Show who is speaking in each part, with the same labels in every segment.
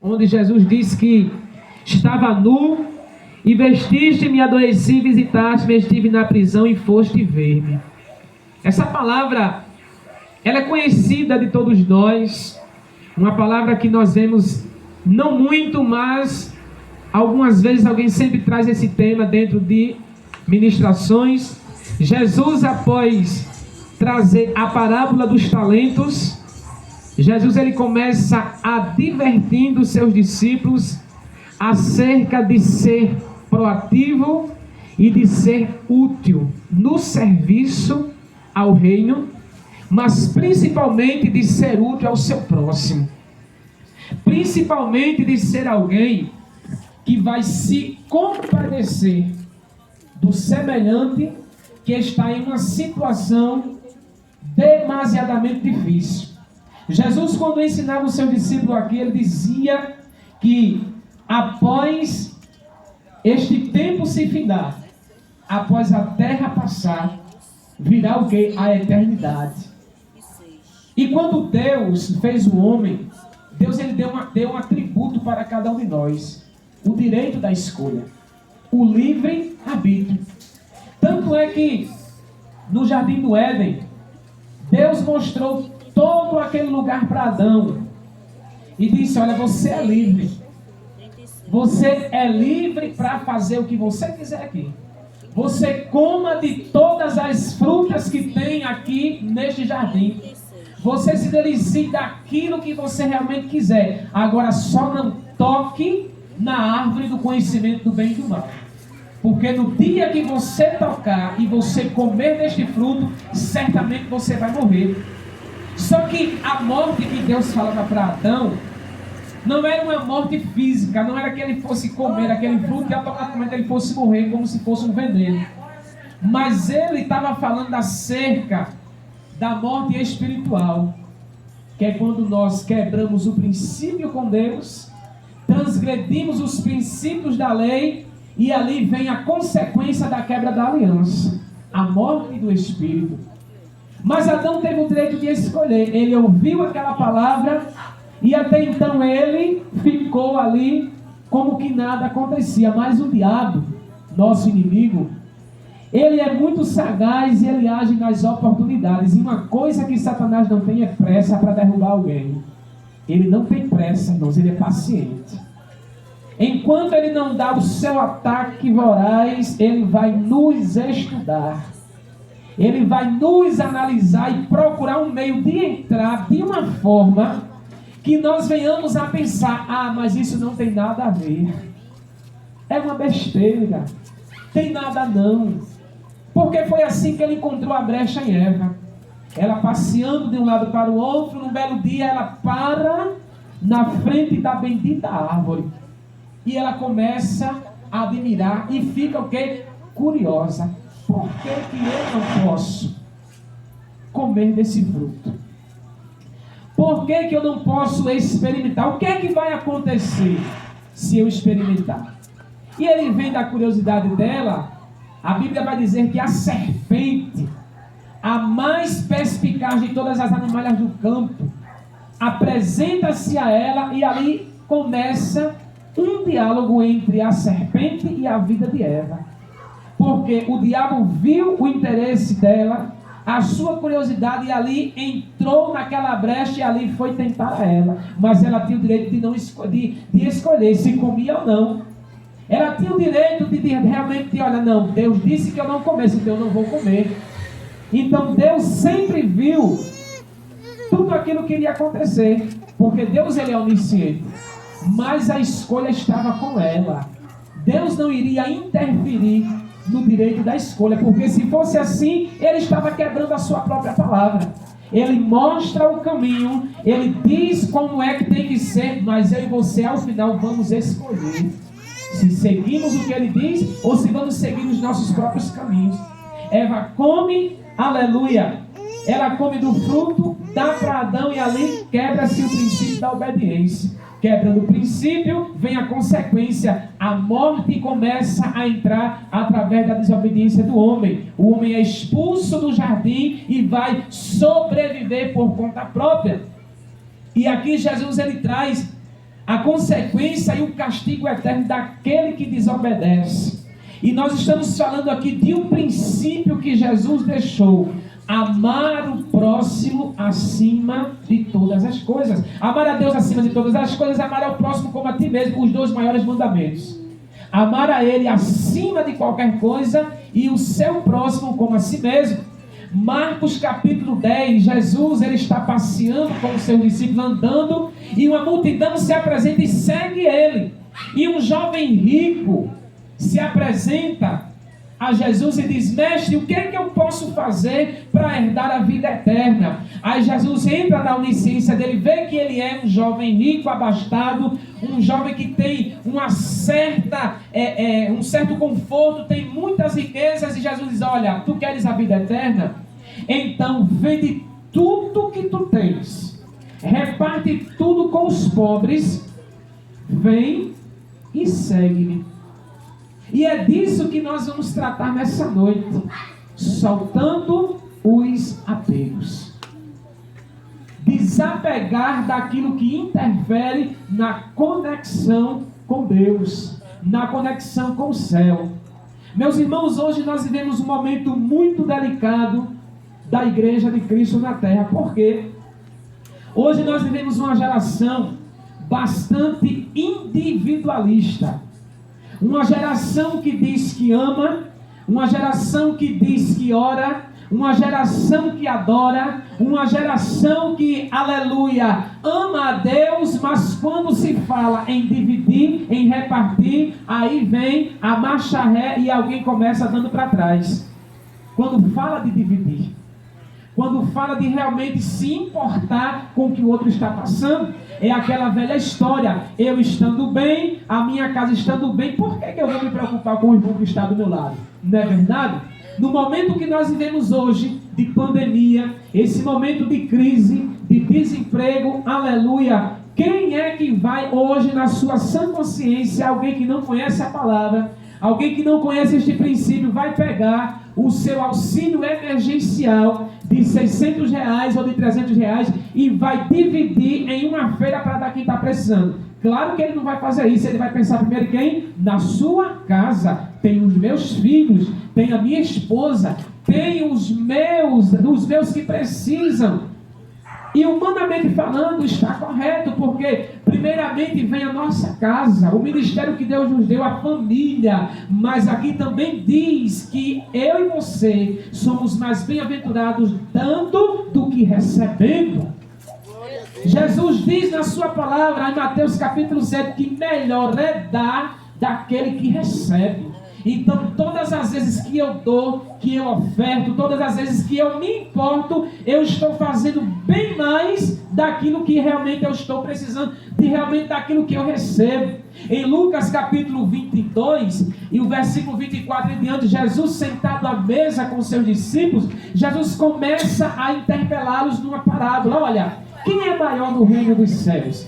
Speaker 1: onde Jesus diz que estava nu e vestiste-me, adoeci, visitaste-me, estive na prisão e foste ver-me. Essa palavra, ela é conhecida de todos nós, uma palavra que nós vemos não muito, mas algumas vezes alguém sempre traz esse tema dentro de ministrações. Jesus, após trazer a parábola dos talentos, Jesus ele começa advertindo os seus discípulos acerca de ser proativo e de ser útil no serviço ao reino, mas principalmente de ser útil ao seu próximo, principalmente de ser alguém que vai se compadecer do semelhante que está em uma situação demasiadamente difícil. Jesus, quando ensinava o seu discípulo aqui, ele dizia que após este tempo se findar, após a terra passar, virá o que? A eternidade. E quando Deus fez o homem, Deus ele deu um atributo para cada um de nós: o direito da escolha, o livre arbítrio. Tanto é que no jardim do Éden, Deus mostrou todo aquele lugar para Adão e disse: olha, você é livre. Você é livre para fazer o que você quiser aqui. Você coma de todas as frutas que tem aqui neste jardim. Você se delicie daquilo que você realmente quiser. Agora só não toque na árvore do conhecimento do bem e do mal. Porque no dia que você tocar e você comer deste fruto, certamente você vai morrer. Só que a morte que Deus falava para Adão não era uma morte física, não era que ele fosse comer aquele fruto e automaticamente ele fosse morrer como se fosse um veneno. Mas ele estava falando acerca da morte espiritual, que é quando nós quebramos o princípio com Deus, transgredimos os princípios da lei e ali vem a consequência da quebra da aliança, a morte do espírito. Mas Adão teve o direito de escolher. Ele ouviu aquela palavra e até então ele ficou ali como que nada acontecia. Mas o diabo, nosso inimigo, ele é muito sagaz e ele age nas oportunidades. E uma coisa que Satanás não tem é pressa para derrubar alguém. Ele não tem pressa, irmãos, ele é paciente. Enquanto ele não dá o seu ataque voraz, ele vai nos estudar. Ele vai nos analisar e procurar um meio de entrar de uma forma que nós venhamos a pensar: ah, mas isso não tem nada a ver. É uma besteira. Tem nada não. Porque foi assim que ele encontrou a brecha em Eva. Ela passeando de um lado para o outro, num belo dia ela para na frente da bendita árvore. E ela começa a admirar e fica o quê? Curiosa. Por que eu não posso comer desse fruto? Por que eu não posso experimentar? O que é que vai acontecer se eu experimentar? E ele vem da curiosidade dela. A Bíblia vai dizer que a serpente, a mais perspicaz de todas as animalhas do campo, apresenta-se a ela e ali começa um diálogo entre a serpente e a vida de Eva. Porque o diabo viu o interesse dela, a sua curiosidade, e ali entrou naquela brecha e ali foi tentar a ela. Mas ela tinha o direito de escolher se comia ou não. Ela tinha o direito de realmente, olha, não, Deus disse que eu não comesse, então eu não vou comer. Então Deus sempre viu tudo aquilo que iria acontecer, porque Deus ele é onisciente. Mas a escolha estava com ela. Deus não iria interferir no direito da escolha, porque se fosse assim, ele estava quebrando a sua própria palavra. Ele mostra o caminho, ele diz como é que tem que ser, mas eu e você ao final vamos escolher se seguimos o que ele diz ou se vamos seguir os nossos próprios caminhos. Eva come, aleluia, ela come do fruto, dá para Adão e ali quebra-se o princípio da obediência. Quebrando o princípio, vem a consequência. A morte começa a entrar através da desobediência do homem. O homem é expulso do jardim e vai sobreviver por conta própria. E aqui Jesus ele traz a consequência e o castigo eterno daquele que desobedece. E nós estamos falando aqui de um princípio que Jesus deixou: amar o próximo acima de todas as coisas. Amar a Deus acima de todas as coisas, amar ao próximo como a ti mesmo, os 2 maiores mandamentos. Amar a Ele acima de qualquer coisa e o seu próximo como a si mesmo. Marcos capítulo 10, Jesus ele está passeando com os seus discípulos, andando, e uma multidão se apresenta e segue ele. E um jovem rico se apresenta a Jesus e diz: mestre, o que é que eu posso fazer para herdar a vida eterna? Aí Jesus entra na onisciência dele, vê que ele é um jovem rico, abastado, um jovem que tem um certo conforto, tem muitas riquezas, e Jesus diz: olha, tu queres a vida eterna? Então vende tudo que tu tens, reparte tudo com os pobres, vem e segue-me. E é disso que nós vamos tratar nessa noite, soltando os apegos. Desapegar daquilo que interfere na conexão com Deus, na conexão com o céu. Meus irmãos, hoje nós vivemos um momento muito delicado da Igreja de Cristo na Terra. Por quê? Hoje nós vivemos uma geração bastante individualista. Uma geração que diz que ama, uma geração que diz que ora, uma geração que adora, uma geração que, aleluia, ama a Deus, mas quando se fala em dividir, em repartir, aí vem a marcha ré e alguém começa dando para trás. Quando fala de dividir, quando fala de realmente se importar com o que o outro está passando, é aquela velha história: eu estando bem, a minha casa estando bem, por que eu vou me preocupar com o irmão que está do meu lado? Não é verdade? No momento que nós vivemos hoje, de pandemia, esse momento de crise, de desemprego, aleluia, quem é que vai hoje na sua sã consciência, alguém que não conhece a palavra, alguém que não conhece este princípio, vai pegar o seu auxílio emergencial de R$600 ou de R$300 e vai dividir em uma feira para dar quem está precisando? Claro que ele não vai fazer isso. Ele vai pensar primeiro quem? Na sua casa. Tem os meus filhos, tem a minha esposa, tem os meus que precisam. E humanamente falando, está correto, porque primeiramente vem a nossa casa, o ministério que Deus nos deu, a família. Mas aqui também diz que eu e você somos mais bem-aventurados dando do que recebendo. Jesus diz na sua palavra, em Mateus capítulo 7, que melhor é dar daquele que recebe. Então, todas as vezes que eu dou, que eu oferto, todas as vezes que eu me importo, eu estou fazendo bem mais daquilo que realmente eu estou precisando, de realmente daquilo que eu recebo. Em Lucas capítulo 22, e o versículo 24 em diante, Jesus sentado à mesa com seus discípulos, Jesus começa a interpelá-los numa parábola. Olha, quem é maior no reino dos céus?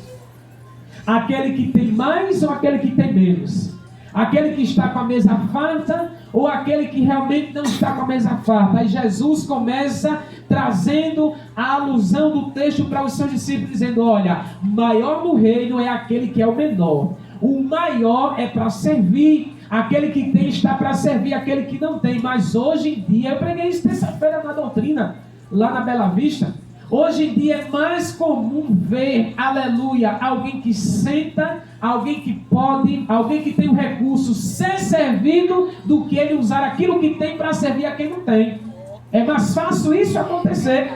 Speaker 1: Aquele que tem mais ou aquele que tem menos? Aquele que está com a mesa farta ou aquele que realmente não está com a mesa farta? Aí Jesus começa trazendo a alusão do texto para os seus discípulos, dizendo: olha, maior no reino é aquele que é o menor. O maior é para servir. Aquele que tem está para servir aquele que não tem. Mas hoje em dia, eu preguei isso terça-feira na doutrina, lá na Bela Vista. Hoje em dia é mais comum ver, aleluia, alguém que senta, alguém que pode, alguém que tem o recurso ser servido, do que ele usar aquilo que tem para servir a quem não tem. É mais fácil isso acontecer.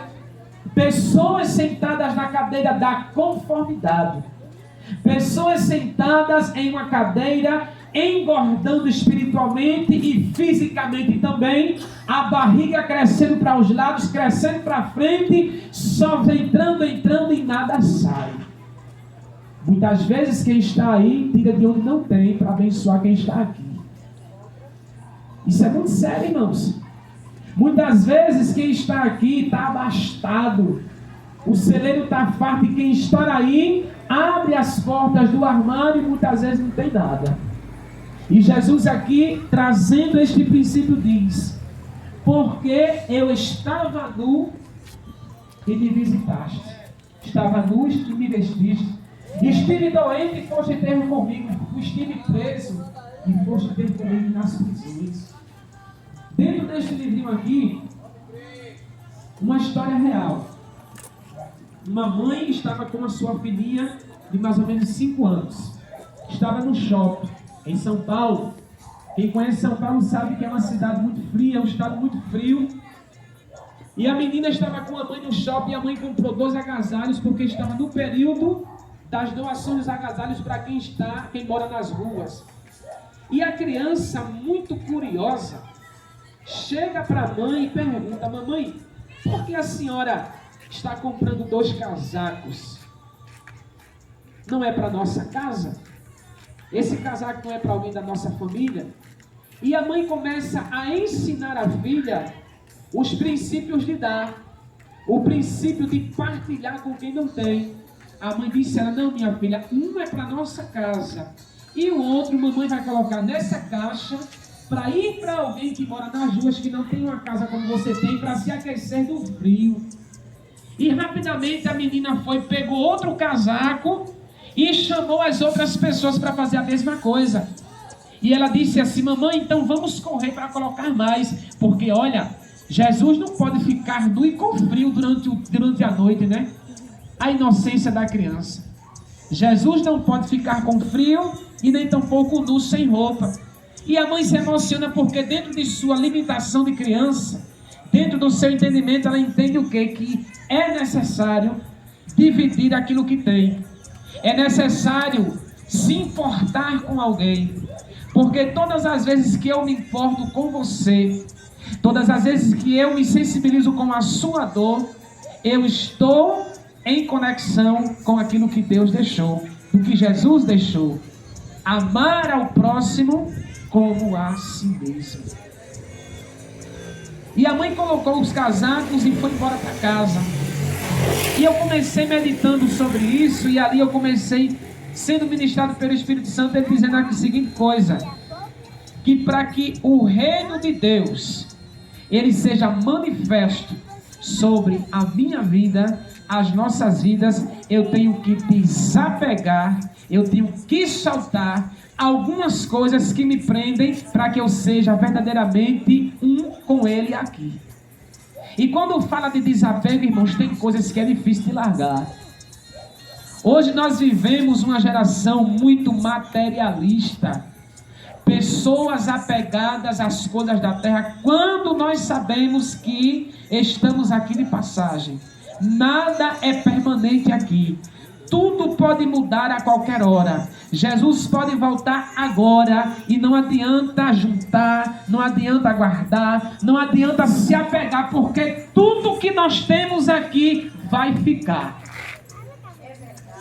Speaker 1: Pessoas sentadas na cadeira da conformidade. Pessoas sentadas em uma cadeira, engordando espiritualmente e fisicamente também, a barriga crescendo para os lados, crescendo para frente, só entrando e nada sai. Muitas vezes quem está aí tira de onde não tem para abençoar quem está aqui. Isso é muito sério, irmãos. Muitas vezes quem está aqui está abastado, o celeiro está farto, e quem está aí abre as portas do armário e muitas vezes não tem nada. E Jesus aqui, trazendo este princípio, diz: porque eu estava nu e me visitaste, estava nu e me vestiste, Estive doente e foste ter comigo. Estive preso e foste ter comigo nas prisões. Dentro deste livrinho aqui, uma história real. Uma mãe estava com a sua filhinha de mais ou menos 5 anos. Estava no shopping, em São Paulo. Quem conhece São Paulo sabe que é uma cidade muito fria, é um estado muito frio. E a menina estava com a mãe no shopping e a mãe comprou 2 agasalhos porque estava no período das doações dos agasalhos para quem mora nas ruas. E a criança, muito curiosa, chega para a mãe e pergunta: mamãe, por que a senhora está comprando 2 casacos? Não é para nossa casa? Esse casaco não é para alguém da nossa família? E a mãe começa a ensinar a filha os princípios de dar, o princípio de partilhar com quem não tem. A mãe disse a ela: não, minha filha, um é para nossa casa e o outro mamãe vai colocar nessa caixa para ir para alguém que mora nas ruas, que não tem uma casa como você tem, para se aquecer do frio. E rapidamente a menina foi, pegou outro casaco e chamou as outras pessoas para fazer a mesma coisa. E ela disse assim: mamãe, então vamos correr para colocar mais, porque olha, Jesus não pode ficar nu e com frio durante a noite, né? A inocência da criança. Jesus não pode ficar com frio e nem tampouco nu, sem roupa. E a mãe se emociona porque dentro de sua limitação de criança, dentro do seu entendimento, ela entende o quê? Que é necessário dividir aquilo que tem. É necessário se importar com alguém. Porque todas as vezes que eu me importo com você, todas as vezes que eu me sensibilizo com a sua dor, eu estou em conexão com aquilo que Deus deixou, o que Jesus deixou. Amar ao próximo como a si mesmo. E a mãe colocou os casacos e foi embora para casa. E eu comecei meditando sobre isso, e ali eu comecei sendo ministrado pelo Espírito Santo, ele dizendo aqui a seguinte coisa: que para que o reino de Deus ele seja manifesto sobre a minha vida, as nossas vidas, eu tenho que desapegar, eu tenho que soltar algumas coisas que me prendem para que eu seja verdadeiramente um com Ele aqui. E quando fala de desapego, irmãos, tem coisas que é difícil de largar. Hoje nós vivemos uma geração muito materialista. Pessoas apegadas às coisas da terra, quando nós sabemos que estamos aqui de passagem. Nada é permanente aqui. Tudo pode mudar a qualquer hora. Jesus pode voltar agora e não adianta juntar, não adianta guardar, não adianta se apegar, porque tudo que nós temos aqui vai ficar.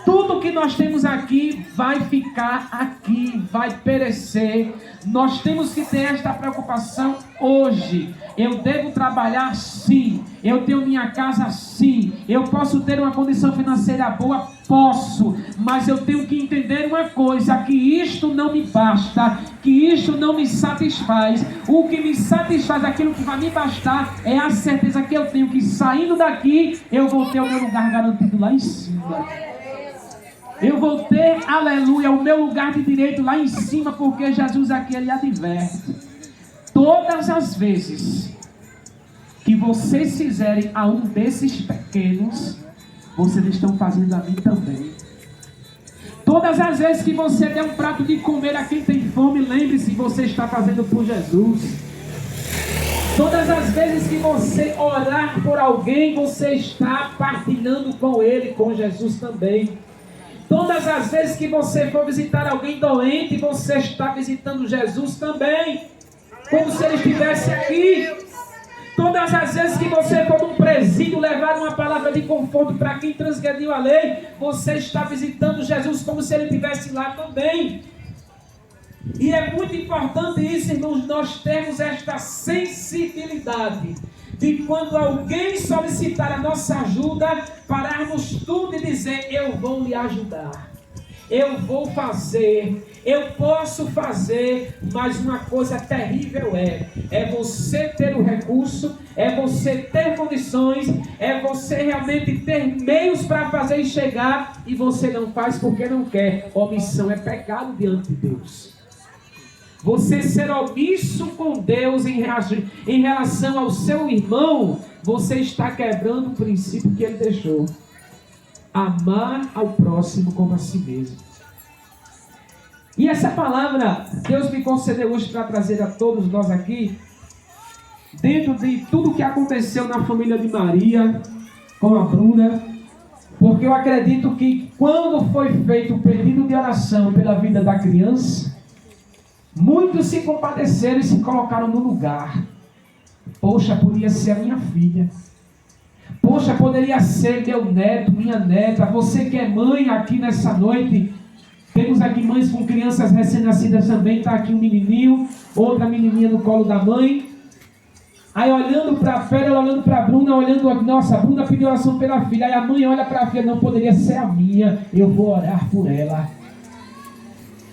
Speaker 1: Tudo que nós temos aqui vai ficar aqui, vai perecer. Nós temos que ter esta preocupação hoje. Eu devo trabalhar sim, eu tenho minha casa sim, eu posso ter uma condição financeira boa, posso, mas eu tenho que entender uma coisa, que isto não me basta, que isto não me satisfaz. O que me satisfaz, aquilo que vai me bastar, é a certeza que eu tenho que, saindo daqui, eu vou ter o meu lugar garantido lá em cima. Eu vou ter, aleluia, o meu lugar de direito lá em cima, porque Jesus aqui, ele adverte: todas as vezes que vocês fizerem a um desses pequenos, vocês estão fazendo a mim também. Todas as vezes que você der um prato de comer a quem tem fome, lembre-se, você está fazendo por Jesus. Todas as vezes que você orar por alguém, você está partilhando com ele, com Jesus também. Todas as vezes que você for visitar alguém doente, você está visitando Jesus também, como se ele estivesse aqui. Todas as vezes que você for num presídio levar uma palavra de conforto para quem transgrediu a lei, você está visitando Jesus como se ele estivesse lá também. E é muito importante isso, irmãos, nós temos esta sensibilidade de quando alguém solicitar a nossa ajuda, pararmos tudo e dizer: eu vou lhe ajudar. eu vou fazer, eu posso fazer, mas uma coisa terrível é você ter o recurso, é você ter condições, é você realmente ter meios para fazer e chegar, e você não faz porque não quer. Omissão é pecado diante de Deus. Você ser omisso com Deus em relação ao seu irmão, você está quebrando o princípio que ele deixou. Amar ao próximo como a si mesmo. E essa palavra Deus me concedeu hoje para trazer a todos nós aqui, dentro de tudo que aconteceu na família de Maria com a Bruna, porque eu acredito que quando foi feito o pedido de oração pela vida da criança, muitos se compadeceram e se colocaram no lugar. Poxa, podia ser a minha filha. Poxa, poderia ser meu neto, minha neta. Você que é mãe aqui nessa noite, temos aqui mães com crianças recém-nascidas também. Está aqui um menininho, outra menininha no colo da mãe. Aí olhando para a Pérola, olhando para a Bruna, olhando, nossa, a Bruna pediu oração pela filha. Aí a mãe olha para a filha, não poderia ser a minha, eu vou orar por ela.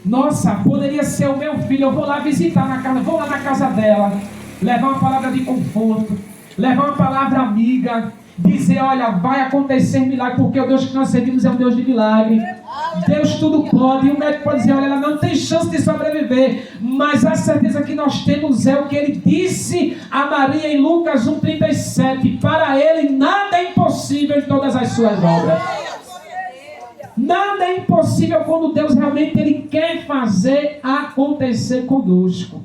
Speaker 1: Nossa, poderia ser o meu filho, eu vou lá visitar na casa, vou lá na casa dela, levar uma palavra de conforto, levar uma palavra amiga, dizer, olha, vai acontecer milagre, porque o Deus que nós servimos é um Deus de milagre. Deus tudo pode, e o médico pode dizer, olha, ela não tem chance de sobreviver, mas a certeza que nós temos é o que ele disse a Maria em Lucas 1,37, para ele nada é impossível em todas as suas obras. Nada é impossível quando Deus realmente ele quer fazer acontecer conosco.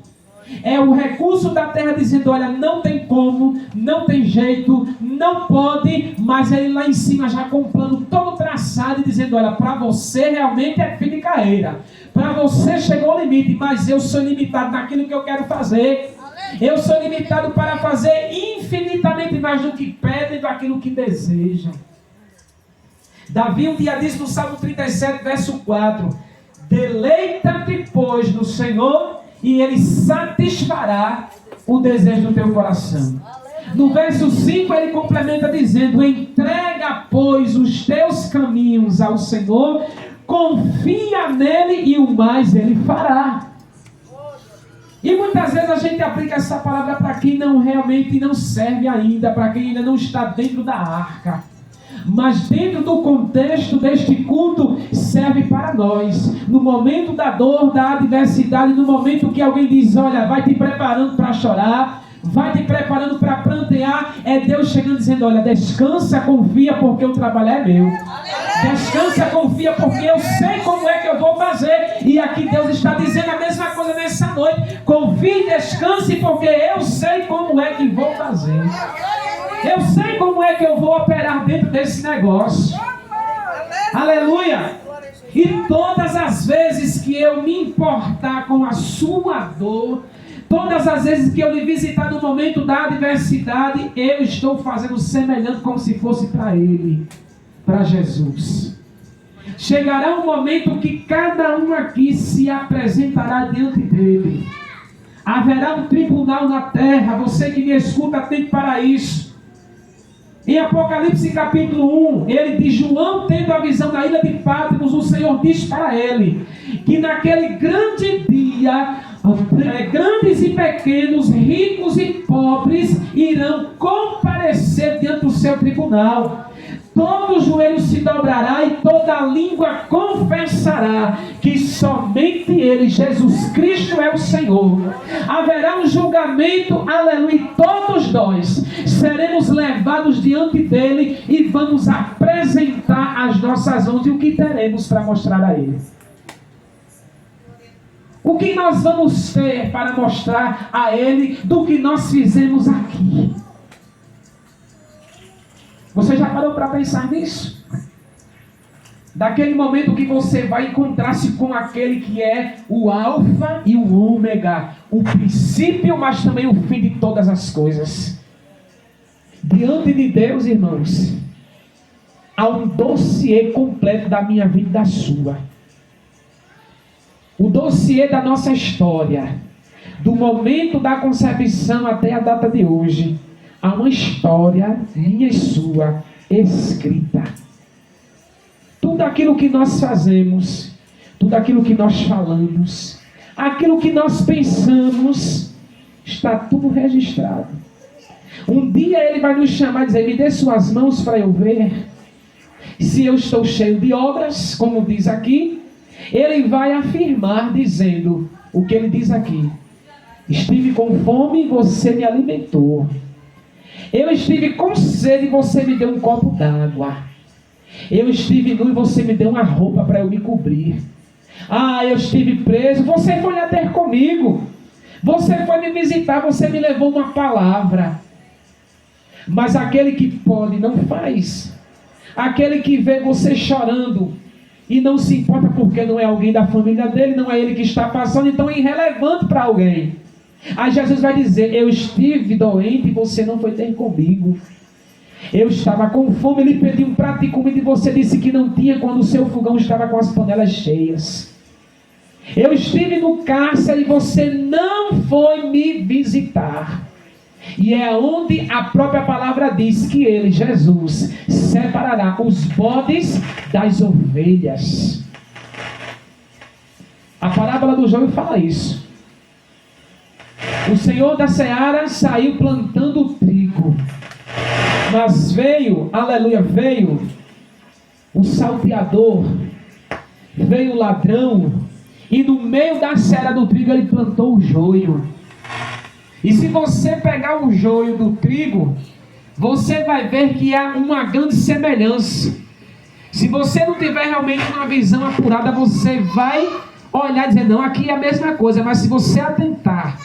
Speaker 1: É o recurso da terra dizendo, olha, não tem como, não tem jeito, não pode, mas ele lá em cima já com o plano todo traçado e dizendo, olha, para você realmente é fim de carreira. Para você chegou o limite, mas eu sou limitado naquilo que eu quero fazer. Eu sou limitado para fazer infinitamente mais do que pede e daquilo que deseja. Davi um dia disse no Salmo 37, verso 4, deleita-te, pois, no Senhor, e Ele satisfará o desejo do teu coração. No verso 5 ele complementa dizendo, entrega, pois, os teus caminhos ao Senhor, confia nele e o mais Ele fará. E muitas vezes a gente aplica essa palavra para quem não realmente não serve ainda, para quem ainda não está dentro da arca. Mas dentro do contexto deste culto, serve para nós. No momento da dor, da adversidade, no momento que alguém diz, olha, vai te preparando para chorar, vai te preparando para prantear, é Deus chegando dizendo, olha, descansa, confia, porque o trabalho é meu. Descansa, confia, porque eu sei como é que eu vou fazer. E aqui Deus está dizendo a mesma coisa nessa noite. Confie, descanse, porque eu sei como é que vou fazer. Eu sei como é que eu vou operar dentro desse negócio. Aleluia! E todas as vezes que eu me importar com a sua dor, todas as vezes que eu lhe visitar no momento da adversidade, eu estou fazendo semelhante como se fosse para Ele, para Jesus. Chegará um momento que cada um aqui se apresentará diante dele. Haverá um tribunal na terra. Você que me escuta, atente para isso. Em Apocalipse capítulo 1, ele diz, João tendo a visão da ilha de Patmos, o Senhor diz para ele, que naquele grande dia, grandes e pequenos, ricos e pobres, irão comparecer diante do seu tribunal. Todo joelho se dobrará e toda língua confessará que somente Ele, Jesus Cristo, é o Senhor. Haverá um julgamento, aleluia, e todos nós seremos levados diante dEle e vamos apresentar as nossas mãos e o que teremos para mostrar a Ele. O que nós vamos ter para mostrar a Ele do que nós fizemos aqui? Você já parou para pensar nisso? Daquele momento que você vai encontrar-se com aquele que é o alfa e o ômega, o princípio, mas também o fim de todas as coisas. Diante de Deus, irmãos, há um dossiê completo da minha vida e da sua. O dossiê da nossa história, do momento da concepção até a data de hoje. Há uma história, minha e sua, escrita. Tudo aquilo que nós fazemos, tudo aquilo que nós falamos, aquilo que nós pensamos, está tudo registrado. Um dia Ele vai nos chamar e dizer: me dê suas mãos para eu ver. Se eu estou cheio de obras, como diz aqui, Ele vai afirmar dizendo o que Ele diz aqui: estive com fome e você me alimentou. Eu estive com sede e você me deu um copo d'água. Eu estive nu e você me deu uma roupa para eu me cobrir. Ah, eu estive preso, você foi lá ter comigo. Você foi me visitar, você me levou uma palavra. Mas aquele que pode não faz. Aquele que vê você chorando e não se importa porque não é alguém da família dele, não é ele que está passando, então é irrelevante para alguém. Aí Jesus vai dizer: eu estive doente e você não foi ter comigo. Eu estava com fome, ele pediu um prato de comida e você disse que não tinha quando o seu fogão estava com as panelas cheias. Eu estive no cárcere e você não foi me visitar. E é onde a própria palavra diz que Ele, Jesus, separará os bodes das ovelhas. A parábola do joio fala isso. O Senhor da seara saiu plantando o trigo. Mas veio, aleluia, veio o salteador, veio o ladrão, e no meio da seara do trigo ele plantou o joio. E se você pegar o joio do trigo, você vai ver que há uma grande semelhança. Se você não tiver realmente uma visão apurada, você vai olhar e dizer: não, aqui é a mesma coisa. Mas se você atentar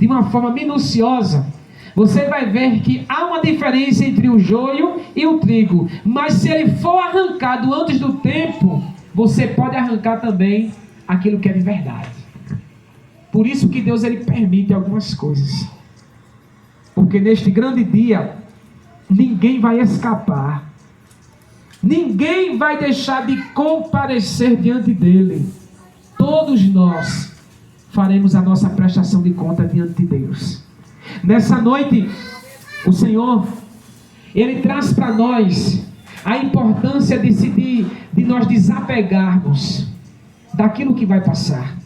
Speaker 1: de uma forma minuciosa, você vai ver que há uma diferença entre o joio e o trigo. Mas se ele for arrancado antes do tempo, você pode arrancar também aquilo que é de verdade. Por isso que Deus ele permite algumas coisas. Porque neste grande dia, ninguém vai escapar. Ninguém vai deixar de comparecer diante dele. Todos nós faremos a nossa prestação de conta diante de Deus. Nessa noite, o Senhor, Ele traz para nós a importância de nós desapegarmos daquilo que vai passar.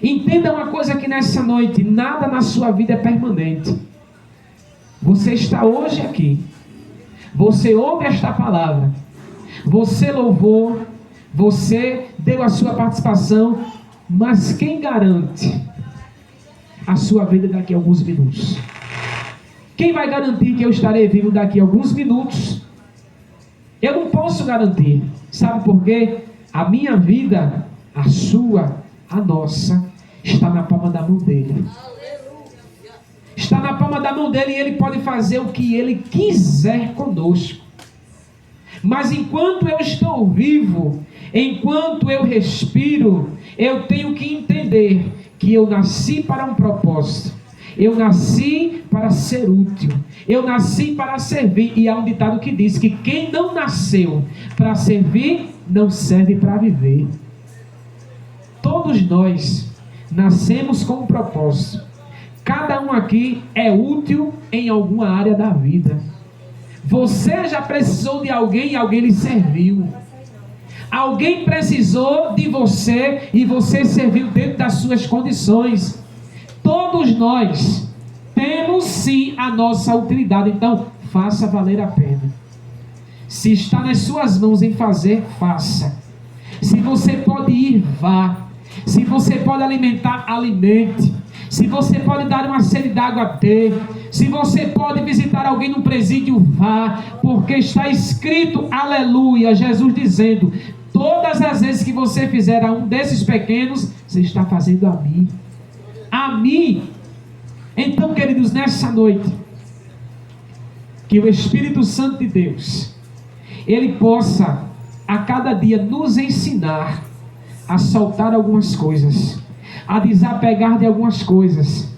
Speaker 1: Entenda uma coisa aqui nessa noite: nada na sua vida é permanente. Você está hoje aqui, você ouve esta palavra, você louvou, você deu a sua participação, mas quem garante a sua vida daqui a alguns minutos? Quem vai garantir que eu estarei vivo daqui a alguns minutos? Eu não posso garantir. Sabe por quê? A minha vida, a sua, a nossa, está na palma da mão dele. Está na palma da mão dele e ele pode fazer o que ele quiser conosco. Mas enquanto eu estou vivo, enquanto eu respiro, eu tenho que entender que eu nasci para um propósito. Eu nasci para ser útil. Eu nasci para servir. E há um ditado que diz que quem não nasceu para servir, não serve para viver. Todos nós nascemos com um propósito. Cada um aqui é útil em alguma área da vida. Você já precisou de alguém e alguém lhe serviu. Alguém precisou de você e você serviu dentro das suas condições. Todos nós temos sim a nossa utilidade. Então, faça valer a pena. Se está nas suas mãos em fazer, faça. Se você pode ir, vá. Se você pode alimentar, alimente. Se você pode dar uma sede d'água, dê. Se você pode visitar alguém no presídio, vá. Porque está escrito, aleluia, Jesus dizendo: todas as vezes que você fizer a um desses pequenos, você está fazendo a mim. A mim. Então, queridos, nessa noite, que o Espírito Santo de Deus, ele possa a cada dia nos ensinar a soltar algumas coisas, a desapegar de algumas coisas.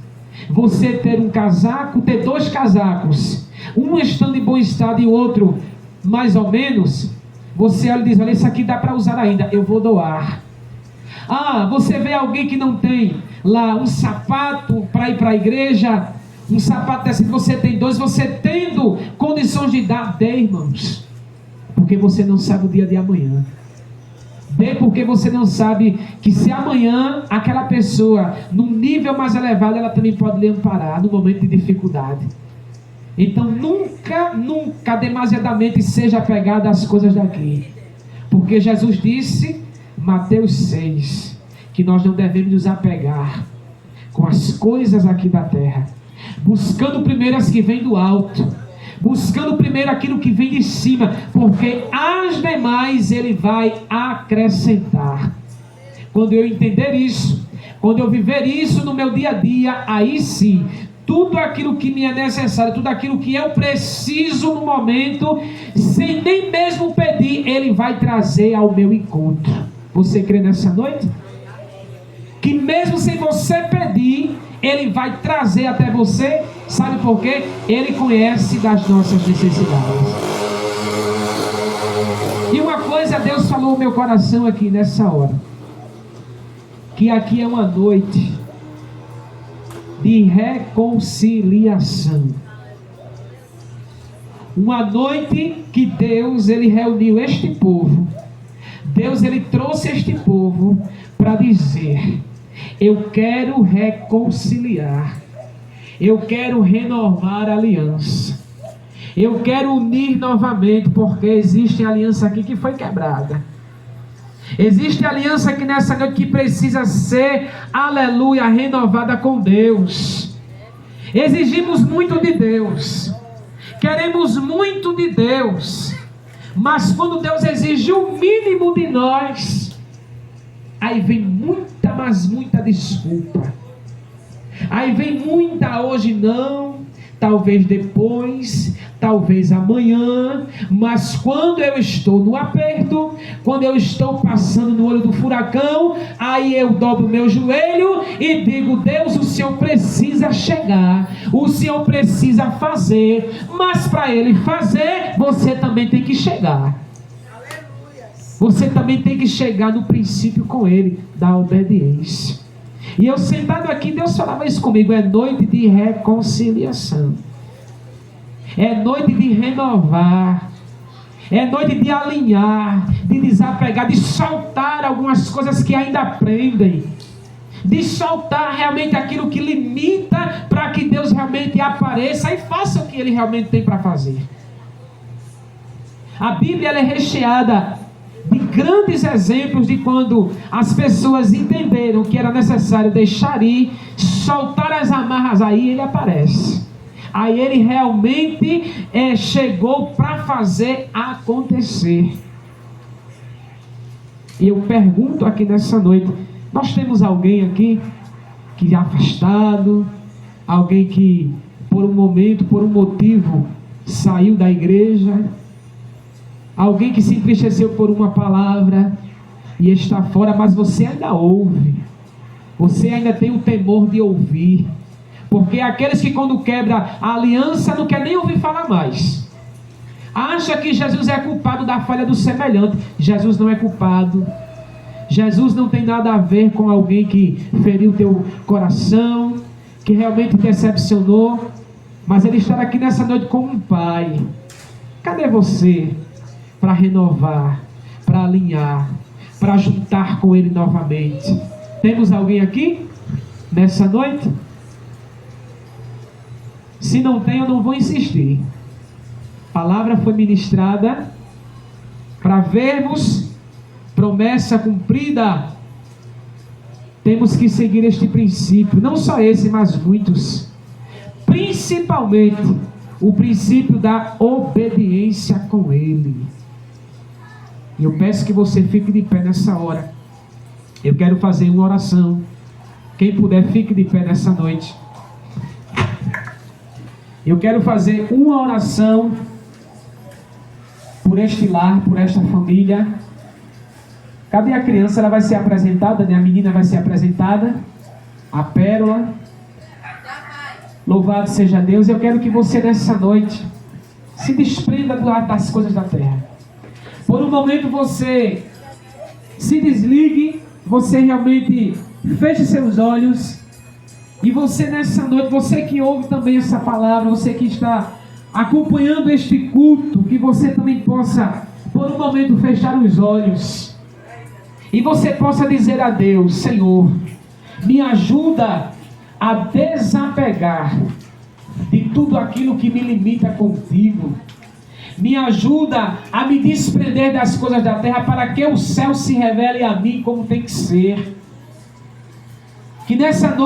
Speaker 1: Você ter um casaco, ter dois casacos, um estando em bom estado e o outro mais ou menos, você olha e diz: olha, isso aqui dá para usar ainda, eu vou doar. Ah, você vê alguém que não tem lá um sapato para ir para a igreja, um sapato desse, você tem dois, você tendo condições de dar, dê, irmãos, porque você não sabe o dia de amanhã. Dê, porque você não sabe que se amanhã aquela pessoa, num nível mais elevado, ela também pode lhe amparar no momento de dificuldade. Então nunca demasiadamente seja apegado às coisas daqui. Porque Jesus disse, Mateus 6, que nós não devemos nos apegar com as coisas aqui da terra, buscando primeiro as que vêm do alto, buscando primeiro aquilo que vem de cima, porque as demais Ele vai acrescentar. Quando eu entender isso, quando eu viver isso no meu dia a dia, aí sim, tudo aquilo que me é necessário, tudo aquilo que eu preciso no momento, sem nem mesmo pedir, Ele vai trazer ao meu encontro. Você crê nessa noite? Que mesmo sem você pedir, Ele vai trazer até você. Sabe por quê? Ele conhece das nossas necessidades. E uma coisa Deus falou no meu coração aqui nessa hora, que aqui é uma noite de reconciliação. Uma noite que Deus, Ele reuniu este povo. Deus, Ele trouxe este povo para dizer: eu quero reconciliar. Eu quero renovar a aliança. Eu quero unir novamente, porque existe aliança aqui que foi quebrada. Existe aliança aqui nessa noite que precisa ser, aleluia, renovada com Deus. Exigimos muito de Deus. Queremos muito de Deus. Mas quando Deus exige o mínimo de nós, aí vem muita, mas muita desculpa. Aí vem muita hoje não, talvez depois, talvez amanhã. Mas quando eu estou no aperto, quando eu estou passando no olho do furacão, aí eu dobro meu joelho e digo: Deus, o Senhor precisa chegar, o Senhor precisa fazer. Mas para Ele fazer, você também tem que chegar. Você também tem que chegar no princípio com Ele, da obediência. E eu sentado aqui, Deus falava isso comigo: é noite de reconciliação, é noite de renovar, é noite de alinhar, de desapegar, de soltar algumas coisas que ainda prendem, de soltar realmente aquilo que limita, para que Deus realmente apareça e faça o que Ele realmente tem para fazer. A Bíblia, ela é recheada de grandes exemplos de quando as pessoas entenderam que era necessário deixar ir, soltar as amarras, aí Ele aparece. Aí Ele realmente chegou para fazer acontecer. E eu pergunto aqui nessa noite: nós temos alguém aqui que é afastado, alguém que por um momento, por um motivo, saiu da igreja, alguém que se entristeceu por uma palavra e está fora, mas você ainda ouve, você ainda tem o temor de ouvir, porque aqueles que quando quebra a aliança não quer nem ouvir falar mais, acha que Jesus é culpado da falha do semelhante. Jesus não é culpado. Jesus não tem nada a ver com alguém que feriu teu coração, que realmente te decepcionou, mas Ele está aqui nessa noite como um pai. Cadê você para renovar, para alinhar, para juntar com Ele novamente? Temos alguém aqui nessa noite? Se não tem, eu não vou insistir. A palavra foi ministrada para vermos promessa cumprida. Temos que seguir este princípio, não só esse, mas muitos. Principalmente o princípio da obediência com Ele. E eu peço que você fique de pé nessa hora. Eu quero fazer uma oração. Quem puder, fique de pé nessa noite. Eu quero fazer uma oração por este lar, por esta família. Cadê a criança? Ela vai ser apresentada, né? A menina vai ser apresentada. A Pérola. Louvado seja Deus. Eu quero que você nessa noite se desprenda das coisas da terra. Por um momento você se desligue, você realmente feche seus olhos. E você nessa noite, você que ouve também essa palavra, você que está acompanhando este culto, que você também possa, por um momento, fechar os olhos. E você possa dizer a Deus: Senhor, me ajuda a desapegar de tudo aquilo que me limita contigo. Me ajuda a me desprender das coisas da terra para que o céu se revele a mim como tem que ser. Que nessa noite